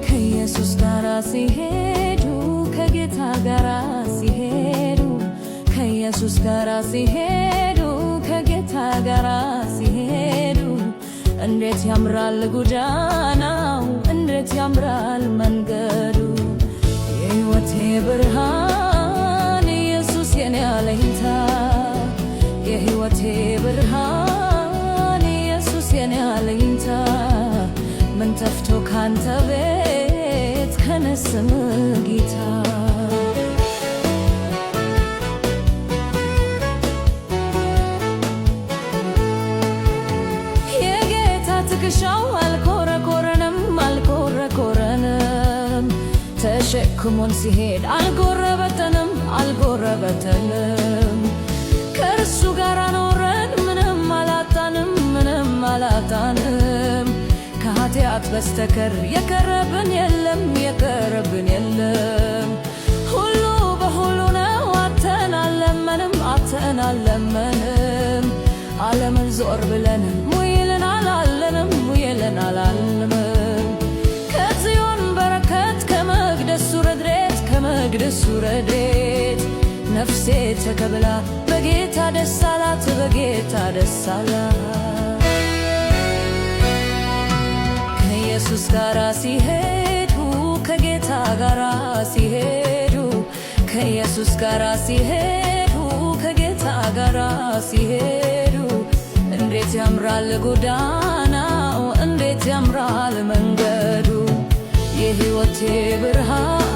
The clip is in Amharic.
ከኢየሱስ ጋር ሲሄዱ ከጌታ ጋር ሲሄዱ ከኢየሱስ ጋር ሲሄዱ ከጌታ ጋር ሲሄዱ እንዴት ያምራል ጎዳናው እንዴት ያምራል መንገዱ የሕይወቴ ብርሃን ኢየሱስ የኔ አለኝታ የሕይወቴ ብርሃን ኢየሱስ የኔ አለኝታ ምን ተፍቶ ካንተ ቤት ከነስም ጌታ ትከሻው አልኮረኮረንም ተሸክሞን ሲሄድ አልጎረበተንም ከእርሱ ጋር ኖረን ምንም አላጣንም ከኃጢአት በስተቀር የቀረብን የለም ሁሉ በሁሉ ነው አተናለመንም ዓለምን ዞር ብለን ሙይልን አላለንም ከጽዮን በረከት ከመቅደሱ ረድኤት ነፍሴ ተቀብላ በጌታ ደስ አላት ከኢየሱስ ጋር ሲሄዱ ከጌታ ጋር ሲሄዱ ከኢየሱስ ጋር ሲሄዱ ከጌታ ጋር ሲሄዱ እንዴት ያምራል ጎዳናው እንዴት ያምራል መንገዱ የሕይወቴ ብርሃን